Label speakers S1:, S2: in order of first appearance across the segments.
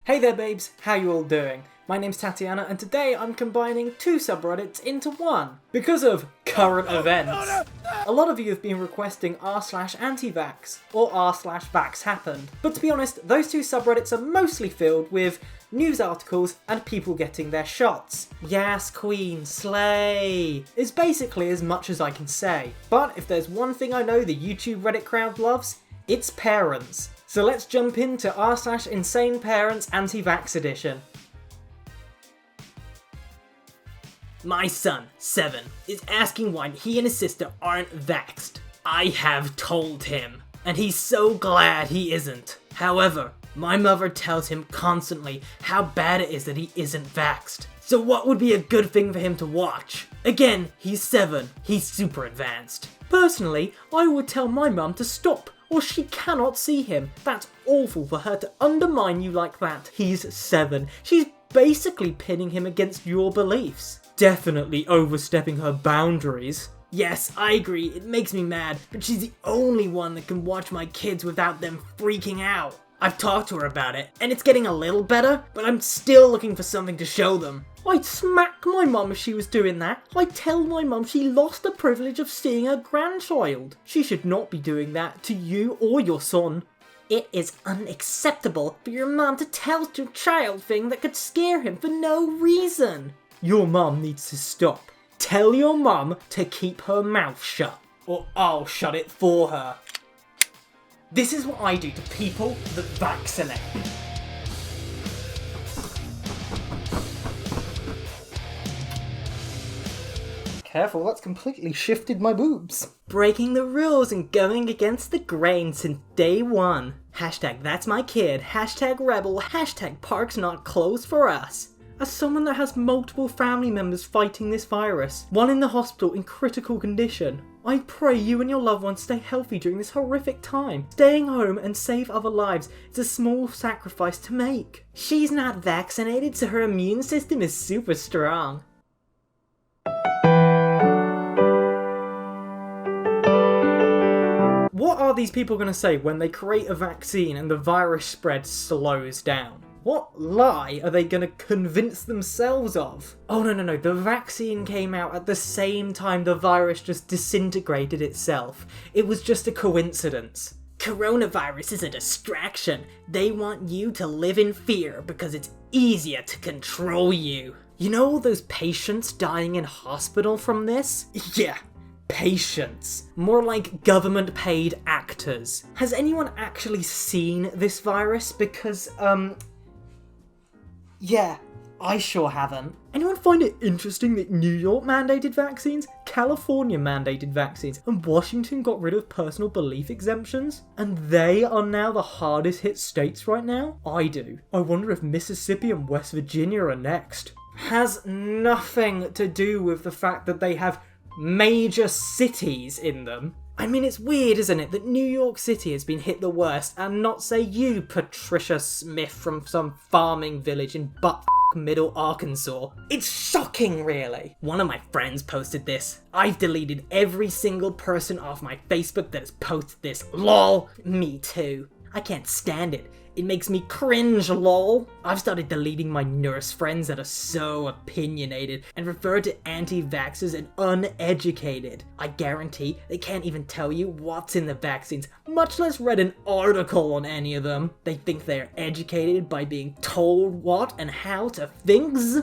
S1: Hey there babes, how you all doing? My name's Tatiana and today I'm combining two subreddits into one because of current events. A lot of you have been requesting r/antivax or r/vaxxhappened, but to be honest, those two subreddits are mostly filled with news articles and people getting their shots. Yes queen, slay! Is basically as much as I can say. But if there's one thing I know the YouTube Reddit crowd loves, it's parents. So let's jump into r/Insaneparents Antivax Edition. My son, 7, is asking why he and his sister aren't vaxxed. I have told him, and he's so glad he isn't. However, my mother tells him constantly how bad it is that he isn't vaxxed. So what would be a good thing for him to watch? Again, he's 7, he's super advanced. Personally, I would tell my mum to stop, or she cannot see him. That's awful for her to undermine you like that. He's 7. She's basically pinning him against your beliefs. Definitely overstepping her boundaries. Yes, I agree, it makes me mad, but she's the only one that can watch my kids without them freaking out. I've talked to her about it, and it's getting a little better, but I'm still looking for something to show them. I'd smack my mum if she was doing that. I'd tell my mum she lost the privilege of seeing her grandchild. She should not be doing that to you or your son. It is unacceptable for your mum to tell your child things that could scare him for no reason. Your mum needs to stop. Tell your mum to keep her mouth shut, or I'll shut it for her. This is what I do to people that vaccinate. Careful, that's completely shifted my boobs. Breaking the rules and going against the grain since day one. Hashtag that's my kid, hashtag rebel, hashtag parks not closed for us. As someone that has multiple family members fighting this virus, one in the hospital in critical condition, I pray you and your loved ones stay healthy during this horrific time. Staying home and save other lives is a small sacrifice to make. She's not vaccinated, so her immune system is super strong. What are these people going to say when they create a vaccine and the virus spread slows down? What lie are they going to convince themselves of? Oh no, the vaccine came out at the same time the virus just disintegrated itself. It was just a coincidence. Coronavirus is a distraction. They want you to live in fear because it's easier to control you. You know all those patients dying in hospital from this? Yeah. Patients. More like government-paid actors. Has anyone actually seen this virus? Because, yeah, I sure haven't. Anyone find it interesting that New York mandated vaccines, California mandated vaccines, and Washington got rid of personal belief exemptions? And they are now the hardest hit states right now? I do. I wonder if Mississippi and West Virginia are next. Has nothing to do with the fact that they have major cities in them. I mean, it's weird, isn't it, that New York City has been hit the worst and not, say, you, Patricia Smith from some farming village in middle Arkansas. It's shocking, really. One of my friends posted this. I've deleted every single person off my Facebook that has posted this. LOL. Me too. I can't stand it. It makes me cringe, lol. I've started deleting my nurse friends that are so opinionated and refer to anti-vaxxers and uneducated. I guarantee they can't even tell you what's in the vaccines, much less read an article on any of them. They think they're educated by being told what and how to things.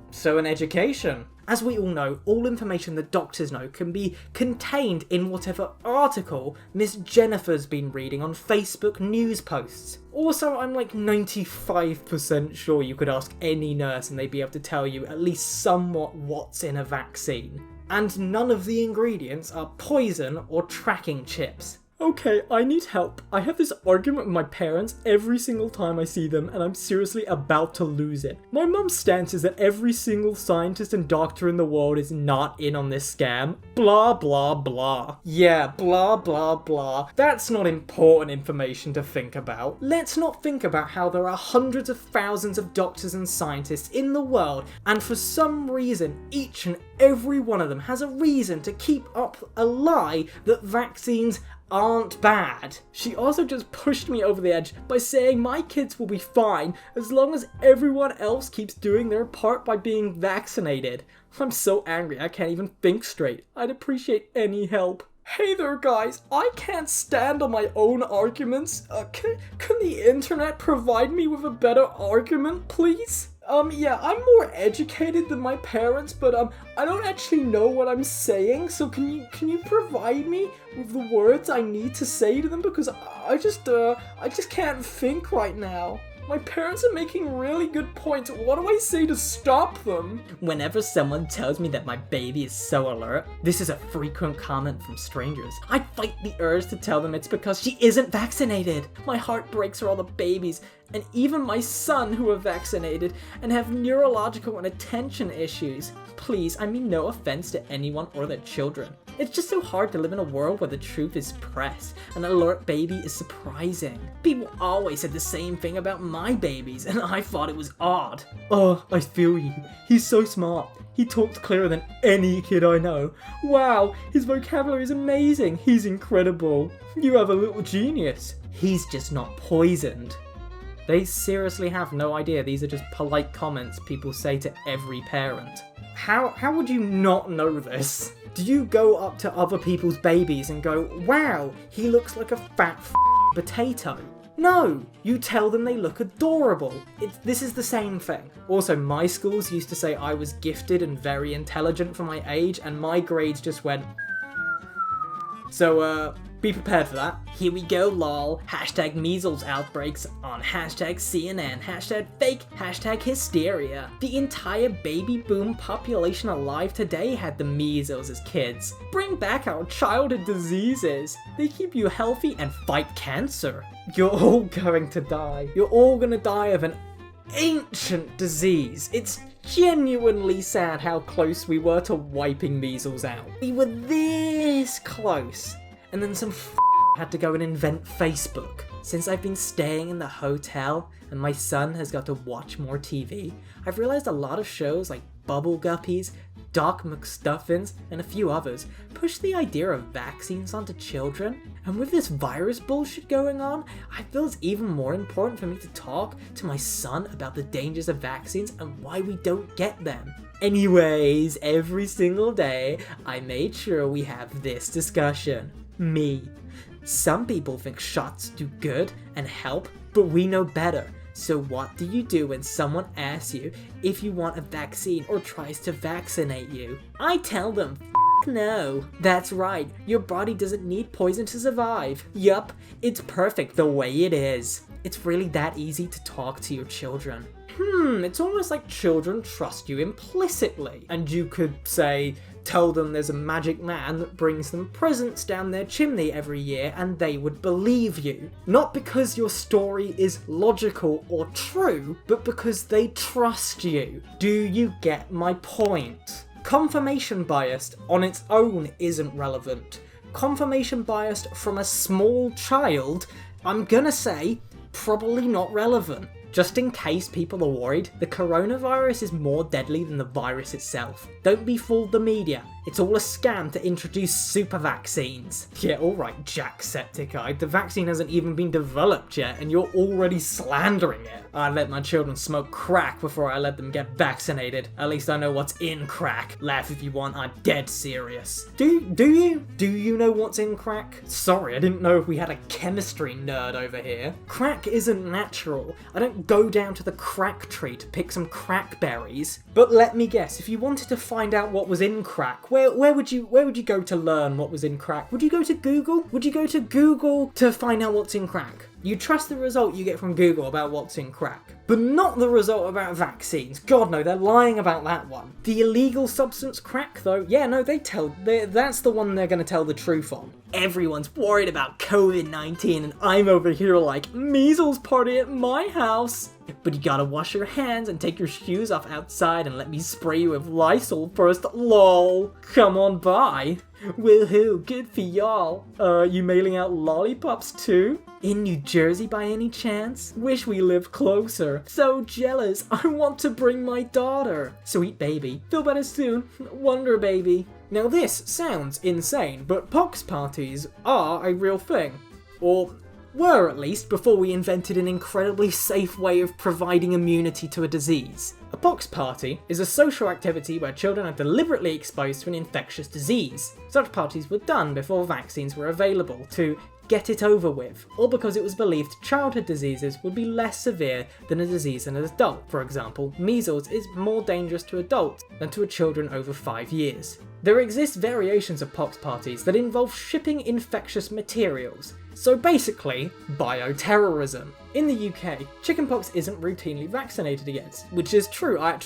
S1: So an education. As we all know, all information that doctors know can be contained in whatever article Miss Jennifer's been reading on Facebook news posts. Also, I'm like 95% sure you could ask any nurse and they'd be able to tell you at least somewhat what's in a vaccine. And none of the ingredients are poison or tracking chips. Okay, I need help. I have this argument with my parents every single time I see them, and I'm seriously about to lose it. My mum's stance is that every single scientist and doctor in the world is not in on this scam. Blah, blah, blah. Yeah, blah, blah, blah. That's not important information to think about. Let's not think about how there are hundreds of thousands of doctors and scientists in the world, and for some reason, each and every one of them has a reason to keep up a lie that vaccines aren't bad. She also just pushed me over the edge by saying my kids will be fine as long as everyone else keeps doing their part by being vaccinated. I'm so angry I can't even think straight. I'd appreciate any help. Hey there guys, I can't stand on my own arguments. Can the internet provide me with a better argument, please? Yeah, I'm more educated than my parents, but I don't actually know what I'm saying, so can you provide me with the words I need to say to them, because I just can't think right now. My parents are making really good points. What do I say to stop them? Whenever someone tells me that my baby is so alert, this is a frequent comment from strangers, I fight the urge to tell them it's because she isn't vaccinated. My heart breaks for all the babies, and even my son who are vaccinated and have neurological and attention issues. Please, I mean no offense to anyone or their children. It's just so hard to live in a world where the truth is suppressed. An alert baby is surprising. People always said the same thing about my babies, and I thought it was odd. Oh, I feel you. He's so smart. He talks clearer than any kid I know. Wow, his vocabulary is amazing. He's incredible. You have a little genius. He's just not poisoned. They seriously have no idea these are just polite comments people say to every parent. How would you not know this? Do you go up to other people's babies and go, wow, he looks like a fat potato? No, you tell them they look adorable. This is the same thing. Also, my schools used to say I was gifted and very intelligent for my age, and my grades just went. So, be prepared for that. Here we go, lol. Hashtag measles outbreaks on hashtag CNN, hashtag fake, hashtag hysteria. The entire baby boom population alive today had the measles as kids. Bring back our childhood diseases. They keep you healthy and fight cancer. You're all going to die. You're all gonna die of an ancient disease. It's genuinely sad how close we were to wiping measles out. We were this close. And then some had to go and invent Facebook. Since I've been staying in the hotel and my son has got to watch more TV, I've realized a lot of shows like Bubble Guppies, Doc McStuffins, and a few others push the idea of vaccines onto children. And with this virus bullshit going on, I feel it's even more important for me to talk to my son about the dangers of vaccines and why we don't get them. Anyways, every single day, I made sure we have this discussion. Me. Some people think shots do good and help, but we know better. So what do you do when someone asks you if you want a vaccine or tries to vaccinate you? I tell them, no. That's right, your body doesn't need poison to survive. Yup, it's perfect the way it is. It's really that easy to talk to your children. It's almost like children trust you implicitly. And you could say, tell them there's a magic man that brings them presents down their chimney every year and they would believe you. Not because your story is logical or true, but because they trust you. Do you get my point? Confirmation bias on its own isn't relevant. Confirmation bias from a small child, I'm gonna say, probably not relevant. Just in case people are worried, the coronavirus is more deadly than the virus itself. Don't be fooled, the media. It's all a scam to introduce super vaccines. Yeah, alright, Jacksepticeye. The vaccine hasn't even been developed yet, and you're already slandering it. I let my children smoke crack before I let them get vaccinated. At least I know what's in crack. Laugh if you want, I'm dead serious. Do you? Do you know what's in crack? Sorry, I didn't know if we had a chemistry nerd over here. Crack isn't natural. I don't go down to the crack tree to pick some crackberries. But let me guess, if you wanted to find out what was in crack, where would you go to learn what was in crack? Would you go to Google? Would you go to Google to find out what's in crack? You trust the result you get from Google about what's in crack, but not the result about vaccines. God no, they're lying about that one. The illegal substance crack though, yeah no, that's the one they're gonna tell the truth on. Everyone's worried about COVID-19 and I'm over here like, measles party at my house. But you gotta wash your hands and take your shoes off outside and let me spray you with Lysol first, lol. Come on by. Woohoo, good for y'all. You mailing out lollipops too? In New Jersey by any chance? Wish we lived closer. So jealous, I want to bring my daughter. Sweet baby, feel better soon. Wonder baby. Now this sounds insane, but pox parties are a real thing. Or were at least, before we invented an incredibly safe way of providing immunity to a disease. A pox party is a social activity where children are deliberately exposed to an infectious disease. Such parties were done before vaccines were available to get it over with, or because it was believed childhood diseases would be less severe than a disease in an adult. For example, measles is more dangerous to adults than to children over 5 years. There exist variations of pox parties that involve shipping infectious materials. So basically, bioterrorism. In the UK, chickenpox isn't routinely vaccinated against, which is true. I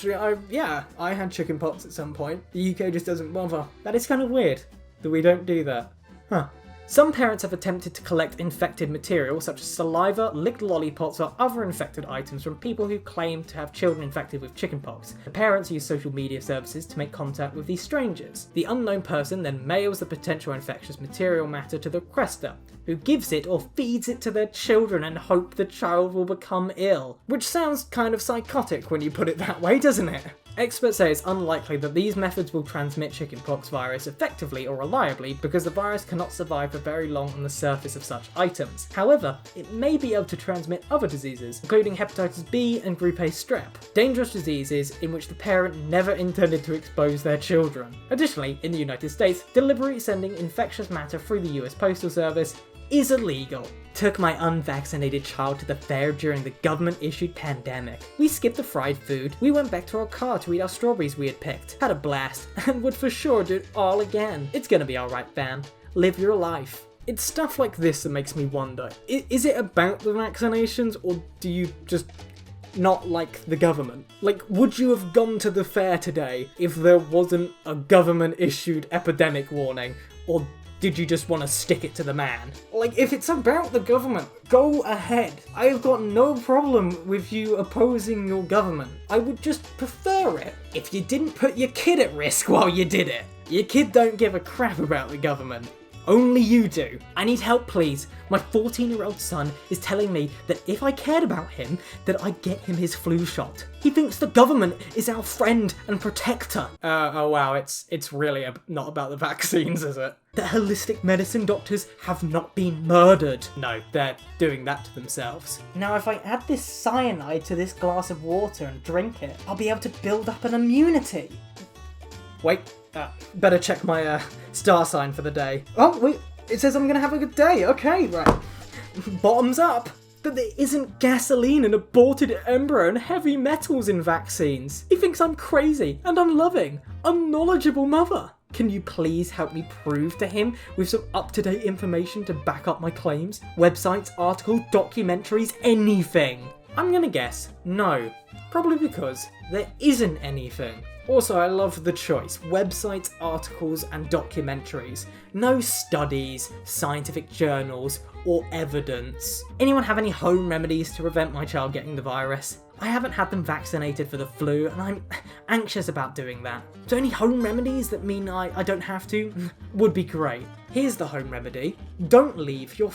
S1: had chickenpox at some point. The UK just doesn't bother. That is kind of weird that we don't do that. Huh. Some parents have attempted to collect infected material such as saliva, licked lollipops or other infected items from people who claim to have children infected with chickenpox. The parents use social media services to make contact with these strangers. The unknown person then mails the potential infectious material matter to the requester, who gives it or feeds it to their children and hope the child will become ill. Which sounds kind of psychotic when you put it that way, doesn't it? Experts say it's unlikely that these methods will transmit chickenpox virus effectively or reliably because the virus cannot survive for very long on the surface of such items. However, it may be able to transmit other diseases, including hepatitis B and group A strep, dangerous diseases in which the parent never intended to expose their children. Additionally, in the United States, deliberately sending infectious matter through the US Postal Service is illegal. Took my unvaccinated child to the fair during the government-issued pandemic. We skipped the fried food, we went back to our car to eat our strawberries we had picked, had a blast, and would for sure do it all again. It's gonna be alright, fam. Live your life. It's stuff like this that makes me wonder, is it about the vaccinations, or do you just not like the government? Like, would you have gone to the fair today if there wasn't a government-issued epidemic warning, or did you just want to stick it to the man? Like, if it's about the government, go ahead. I've got no problem with you opposing your government. I would just prefer it if you didn't put your kid at risk while you did it. Your kid don't give a crap about the government. Only you do. I need help, please. My 14-year-old son is telling me that if I cared about him, that I'd get him his flu shot. He thinks the government is our friend and protector. Oh wow, it's really not about the vaccines, is it? The holistic medicine doctors have not been murdered. No, they're doing that to themselves. Now if I add this cyanide to this glass of water and drink it, I'll be able to build up an immunity. Wait, better check my star sign for the day. Oh, wait, it says I'm gonna have a good day. Okay, right. Bottoms up. That there isn't gasoline and aborted embryo and heavy metals in vaccines. He thinks I'm crazy and unloving, unknowledgeable mother. Can you please help me prove to him with some up-to-date information to back up my claims? Websites, articles, documentaries, anything. I'm gonna guess no. Probably because there isn't anything. Also, I love the choice. Websites, articles, and documentaries. No studies, scientific journals, or evidence. Anyone have any home remedies to prevent my child getting the virus? I haven't had them vaccinated for the flu, and I'm anxious about doing that. So any home remedies that mean I don't have to would be great. Here's the home remedy. Don't leave your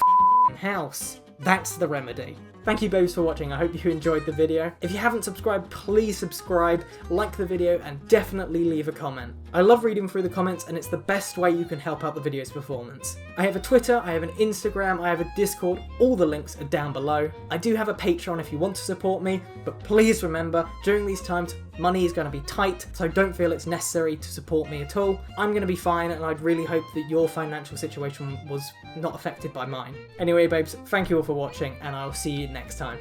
S1: house. That's the remedy. Thank you babes for watching, I hope you enjoyed the video. If you haven't subscribed, please subscribe, like the video, and definitely leave a comment. I love reading through the comments and it's the best way you can help out the video's performance. I have a Twitter, I have an Instagram, I have a Discord, all the links are down below. I do have a Patreon if you want to support me, but please remember, during these times, money is going to be tight, so don't feel it's necessary to support me at all. I'm going to be fine, and I'd really hope that your financial situation was not affected by mine. Anyway babes, thank you all for watching, and I'll see you next time.